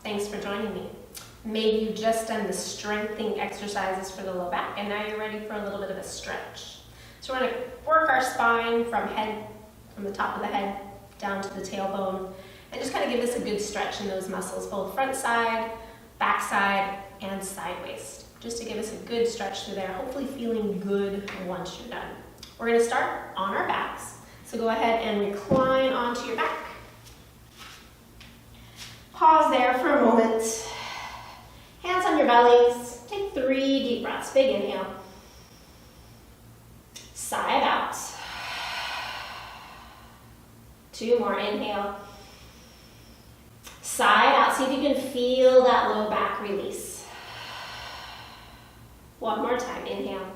Thanks for joining me. Maybe you've just done the strengthening exercises for the low back and now you're ready for a little bit of a stretch. So we're going to work our spine from the top of the head down to the tailbone and just kind of give this a good stretch in those muscles, both front side, back side, and side waist. Just to give us a good stretch through there, hopefully feeling good once you're done. We're going to start on our backs. So go ahead and recline onto your back. Pause there for a moment. Hands on your bellies. Take 3 deep breaths. Big inhale. Sigh it out. 2 more. Inhale. Sigh it out. See if you can feel that low back release. 1 more time. Inhale.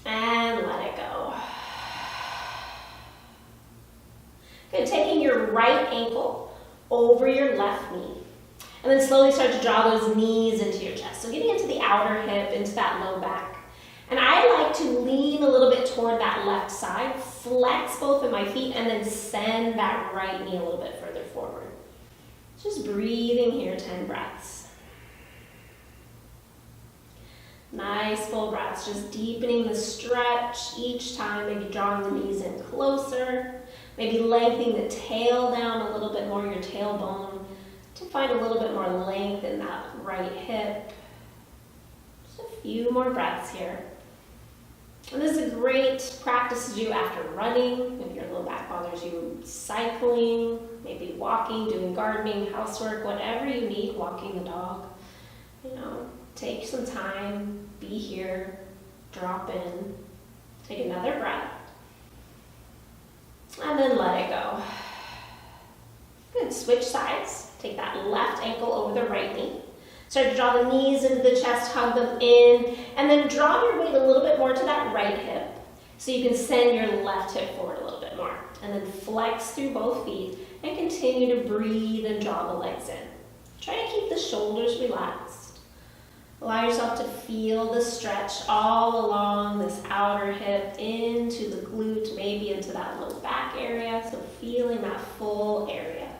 And let it go. Good. Taking your right ankle over your left knee. And then slowly start to draw those knees into your chest. So getting into the outer hip, into that low back. And I like to lean a little bit toward that left side, flex both of my feet, and then send that right knee a little bit further forward. Just breathing here, 10 breaths. Nice full breaths, just deepening the stretch each time, maybe drawing the knees in closer, maybe lengthening the tail down a little bit more, your tailbone, to find a little bit more length in that right hip. Just a few more breaths here. And this is a great practice to do after running, if your low back bothers you, cycling, maybe walking, doing gardening, housework, whatever you need, walking the dog. Take some time, be here, drop in, take another breath, and then let it go. Good, switch sides. Take that left ankle over the right knee. Start to draw the knees into the chest, hug them in, and then draw your weight a little bit more to that right hip so you can send your left hip forward a little bit more. And then flex through both feet and continue to breathe and draw the legs in. Try to keep the shoulders relaxed. Allow yourself to feel the stretch all along this outer hip into the glute, maybe into that low back area, so feeling that full area.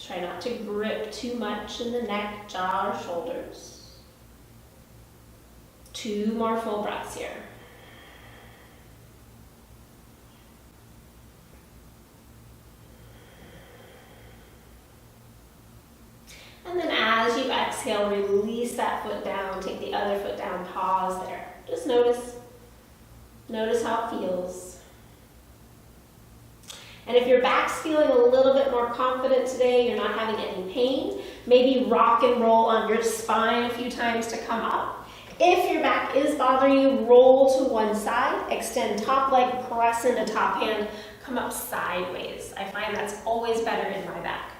Try not to grip too much in the neck, jaw, or shoulders. 2 more full breaths here. And then as you exhale, release that foot down, take the other foot down, pause there. Just notice how it feels. And if your back's feeling a little bit more confident today, you're not having any pain, maybe rock and roll on your spine a few times to come up. If your back is bothering you, roll to one side, extend top leg, press into top hand, come up sideways. I find that's always better in my back.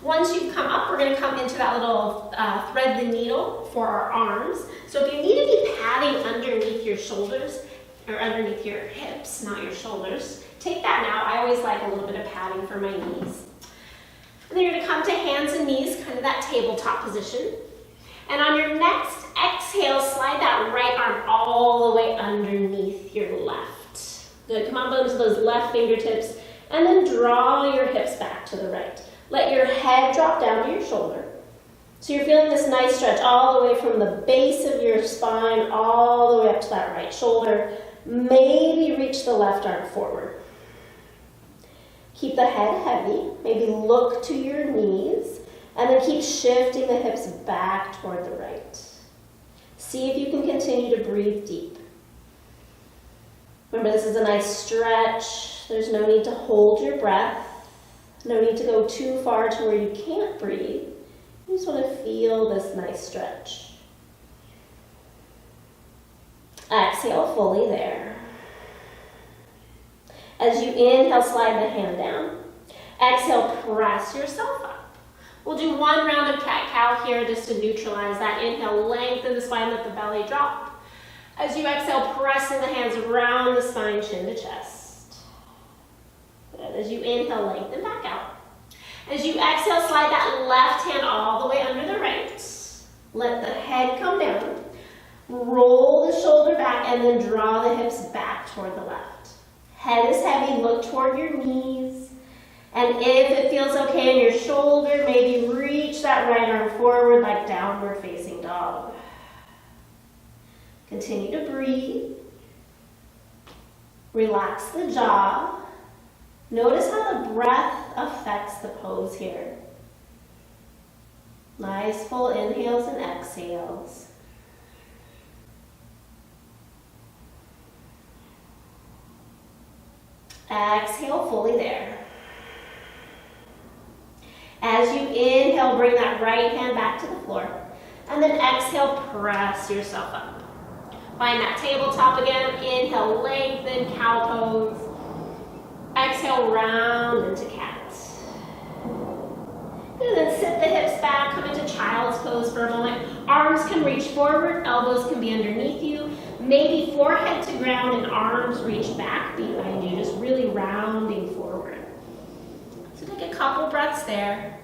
Once you've come up, we're going to come into that little thread the needle for our arms. So if you need to be padding underneath your shoulders, or underneath your hips, not your shoulders, take that now. I always like a little bit of padding for my knees. And then you're going to come to hands and knees, kind of that tabletop position. And on your next exhale, slide that right arm all the way underneath your left. Good. Come on, bones to those left fingertips. And then draw your hips back to the right. Let your head drop down to your shoulder. So you're feeling this nice stretch all the way from the base of your spine all the way up to that right shoulder. Maybe reach the left arm forward. Keep the head heavy. Maybe look to your knees. And then keep shifting the hips back toward the right. See if you can continue to breathe deep. Remember, this is a nice stretch. There's no need to hold your breath. No need to go too far to where you can't breathe. You just want to feel this nice stretch. Exhale fully there. As you inhale, slide the hand down. Exhale, press yourself up. We'll do 1 round of cat-cow here just to neutralize that. Inhale, lengthen the spine, let the belly drop. As you exhale, pressing the hands around the spine, chin to chest. As you inhale, lengthen back out. As you exhale, slide that left hand all the way under the right. Let the head come down. Roll the shoulder back and then draw the hips back toward the left. Head is heavy, look toward your knees. And if it feels okay in your shoulder, maybe reach that right arm forward like downward facing dog. Continue to breathe. Relax the jaw. Notice how the breath affects the pose here. Nice full inhales and exhales. Exhale fully there. As you inhale, bring that right hand back to the floor. And then exhale, press yourself up. Find that tabletop again. Inhale, lengthen, cow pose. Exhale, round into cat. Good, then sit the hips back, come into child's pose for a moment. Arms can reach forward, elbows can be underneath you. Maybe forehead to ground and arms reach back behind you, just really rounding forward. So take a couple breaths there.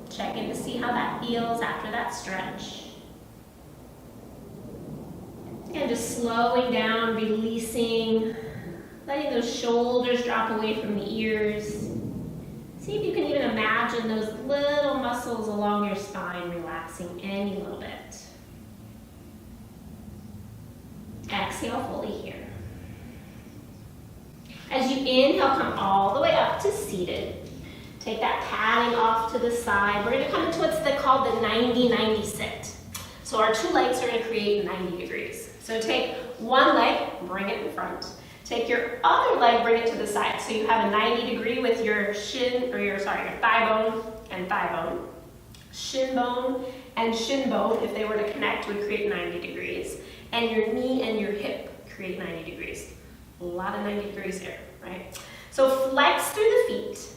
Check in to see how that feels after that stretch. And just slowing down, releasing, letting those shoulders drop away from the ears. See if you can even imagine those little muscles along your spine relaxing any little bit. Exhale fully here. As you inhale, come all the way up to seated. Take that padding off to the side. We're going to come into what's called the 90-90 sit. So our two legs are going to create 90 degrees. So take one leg, bring it in front. Take your other leg, bring it to the side. So you have a 90 degree with your your thigh bone and thigh bone. Shin bone and shin bone, if they were to connect, would create 90 degrees. And your knee and your hip create 90 degrees. A lot of 90 degrees here, right? So flex through the feet.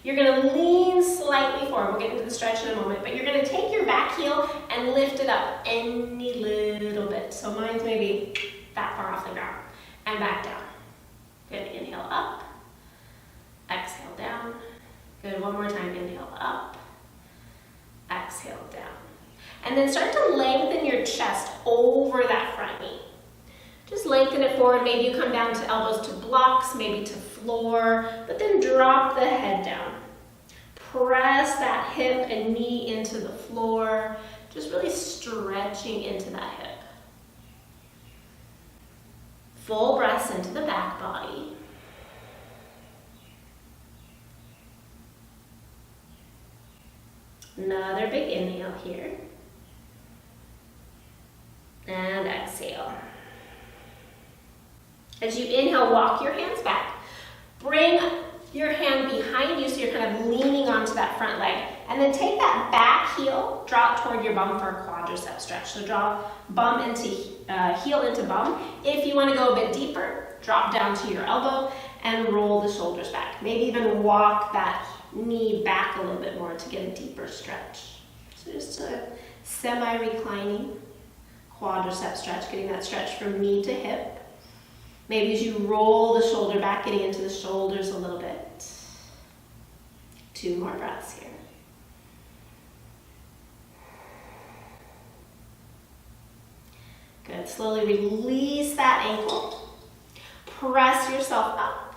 You're gonna lean slightly forward. We'll get into the stretch in a moment, but you're gonna take your back heel and lift it up any little bit. So mine's maybe that far off the ground. And back down. Good, inhale up. Exhale down. Good, one more time, inhale up. Exhale down. And then start to lengthen your chest over that front knee. Just lengthen it forward. Maybe you come down to elbows to blocks, maybe to floor, but then drop the head down. Press that hip and knee into the floor, just really stretching into that hip. Full breaths into the back body. Another big inhale here. And exhale. As you inhale, walk your hands back. Bring your hand behind you so you're kind of leaning onto that front leg. And then take that back heel, drop toward your bum for a quadricep stretch. So draw bum into heel into bum. If you want to go a bit deeper, drop down to your elbow and roll the shoulders back. Maybe even walk that knee back a little bit more to get a deeper stretch. So just a semi-reclining quadricep stretch, getting that stretch from knee to hip. Maybe as you roll the shoulder back, getting into the shoulders a little bit. 2 more breaths here. Good, slowly release that ankle. Press yourself up.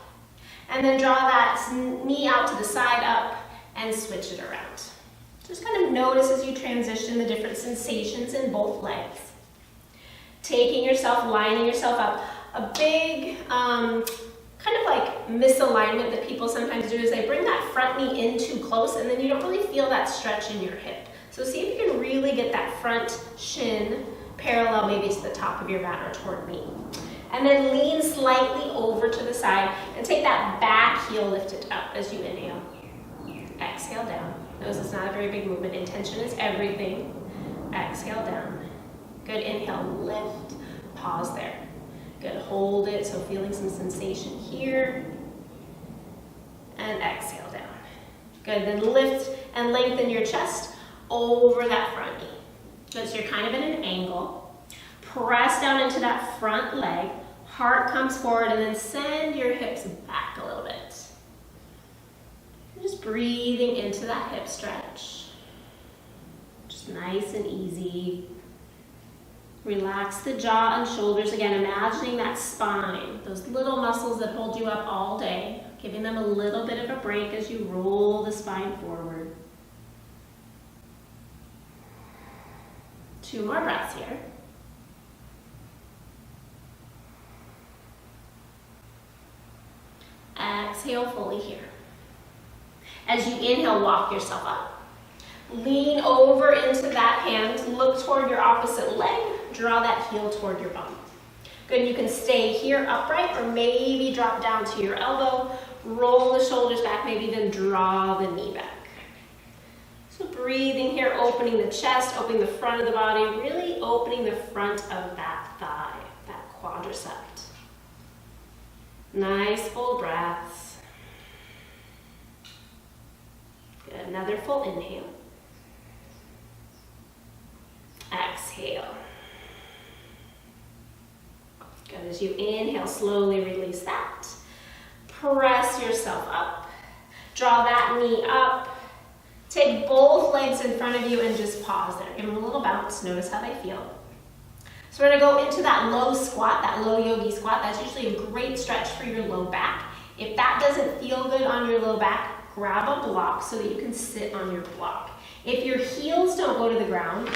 And then draw that knee out to the side up and switch it around. Just kind of notice as you transition the different sensations in both legs. Taking yourself, lining yourself up. A big kind of like misalignment that people sometimes do is they bring that front knee in too close and then you don't really feel that stretch in your hip. So see if you can really get that front shin parallel maybe to the top of your mat or toward me. And then lean slightly over to the side and take that back heel lifted up as you inhale. Exhale down. Notice it's not a very big movement. Intention is everything. Exhale down. Good, inhale, lift, pause there. Good, hold it, so feeling some sensation here. And exhale down. Good, then lift and lengthen your chest over that front knee. Good, so you're kind of in an angle. Press down into that front leg. Heart comes forward and then send your hips back a little bit. Just breathing into that hip stretch. Just nice and easy. Relax the jaw and shoulders. Again, imagining that spine, those little muscles that hold you up all day, giving them a little bit of a break as you roll the spine forward. 2 more breaths here. Exhale fully here. As you inhale, walk yourself up. Lean over into that hand, look toward your opposite leg, draw that heel toward your bum. Good, you can stay here upright or maybe drop down to your elbow, roll the shoulders back, maybe then draw the knee back. So breathing here, opening the chest, opening the front of the body, really opening the front of that thigh, that quadricep. Nice full breaths. Good, another full inhale. Exhale. Good, as you inhale, slowly release that. Press yourself up. Draw that knee up. Take both legs in front of you and just pause there. Give them a little bounce. Notice how they feel. So we're gonna go into that low squat, that low yogi squat. That's usually a great stretch for your low back. If that doesn't feel good on your low back, grab a block so that you can sit on your block. If your heels don't go to the ground,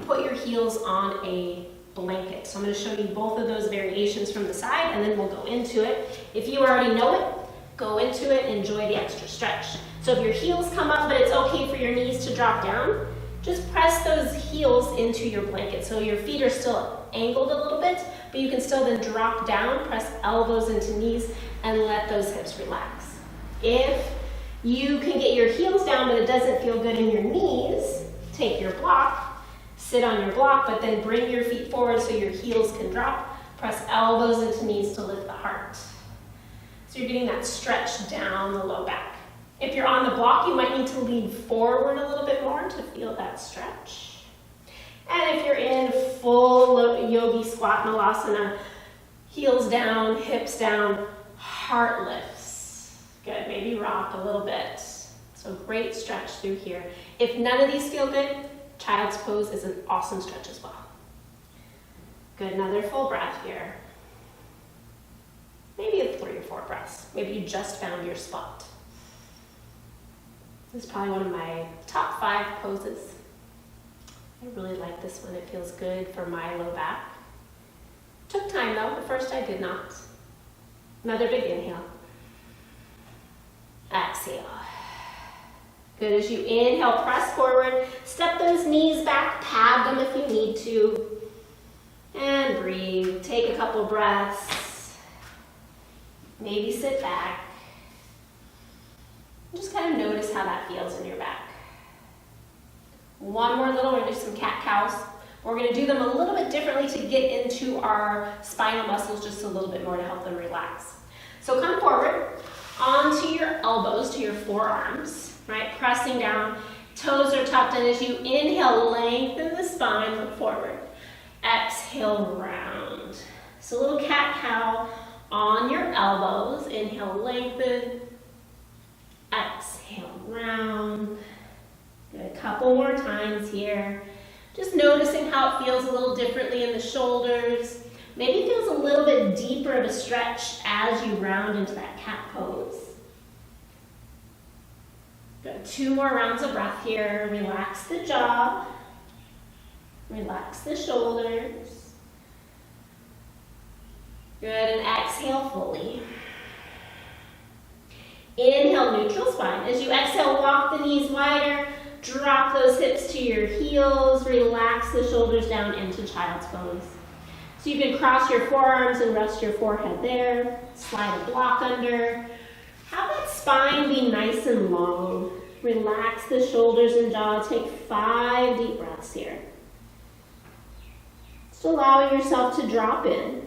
put your heels on a blanket. So I'm going to show you both of those variations from the side and then we'll go into it. If you already know it, go into it, enjoy the extra stretch. So if your heels come up but it's okay for your knees to drop down, just press those heels into your blanket. So your feet are still angled a little bit, but you can still then drop down, press elbows into knees and let those hips relax. If you can get your heels down but it doesn't feel good in your knees, take your block, sit on your block, but then bring your feet forward so your heels can drop. Press elbows into knees to lift the heart. So you're getting that stretch down the low back. If you're on the block, you might need to lean forward a little bit more to feel that stretch. And if you're in full yogi squat malasana, heels down, hips down, heart lifts. Good, maybe rock a little bit. So great stretch through here. If none of these feel good, child's pose is an awesome stretch as well. Good, another full breath here. Maybe 3 or 4 breaths. Maybe you just found your spot. This is probably one of my top 5 poses. I really like this one. It feels good for my low back. Took time though. At first I did not. Another big inhale. Exhale. Good, as you inhale, press forward, step those knees back, pad them if you need to, and breathe. Take a couple breaths, maybe sit back. Just kind of notice how that feels in your back. One more little, we're gonna do some cat-cows. We're gonna do them a little bit differently to get into our spinal muscles just a little bit more to help them relax. So come forward, onto your elbows, to your forearms, right? Pressing down, toes are tucked in. As you inhale, lengthen the spine, look forward. Exhale, round. So a little cat-cow on your elbows. Inhale, lengthen. Exhale, round. Good, a couple more times here. Just noticing how it feels a little differently in the shoulders. Maybe it feels a little bit deeper of a stretch as you round into that cat pose. Good, 2 more rounds of breath here. Relax the jaw. Relax the shoulders. Good, and exhale fully. Inhale, neutral spine. As you exhale, walk the knees wider. Drop those hips to your heels. Relax the shoulders down into child's pose. So you can cross your forearms and rest your forehead there. Slide a block under. Have that spine be nice and long. Relax the shoulders and jaw. Take 5 deep breaths here. Just allowing yourself to drop in.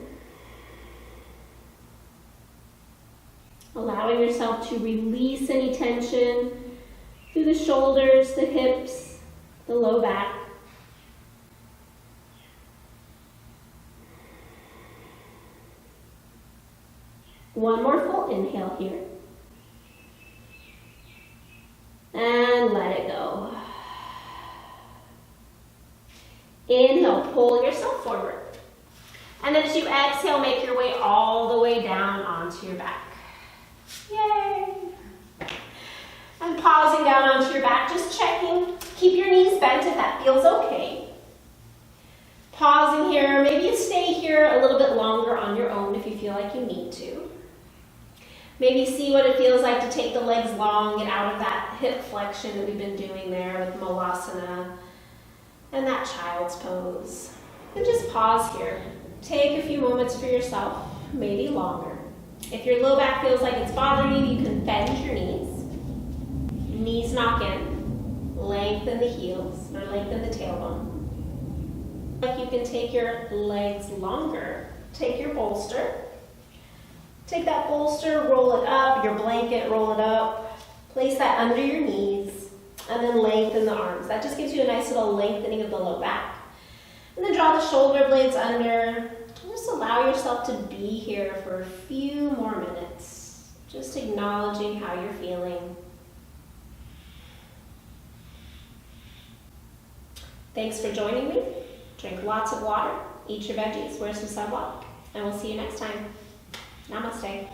Allowing yourself to release any tension through the shoulders, the hips, the low back. One more full inhale here. And let it go. Inhale, pull yourself forward. as you exhale, make your way all the way down onto your back. Yay! And pausing down onto your back, just checking. Keep your knees bent if that feels okay. Pausing here, maybe you stay here a little bit longer on your own if you feel like you need to. Maybe see what it feels like to take the legs long, get out of that hip flexion that we've been doing there with Malasana and that child's pose. And just pause here. Take a few moments for yourself, maybe longer. If your low back feels like it's bothering you, you can bend your knees. Knees knock in. Lengthen the heels or lengthen the tailbone. Like you can take your legs longer. Take your bolster. Take that bolster, roll it up, your blanket, roll it up. Place that under your knees and then lengthen the arms. That just gives you a nice little lengthening of the low back. And then draw the shoulder blades under. Just allow yourself to be here for a few more minutes. Just acknowledging how you're feeling. Thanks for joining me. Drink lots of water, eat your veggies, wear some sunblock, and we'll see you next time. Namaste.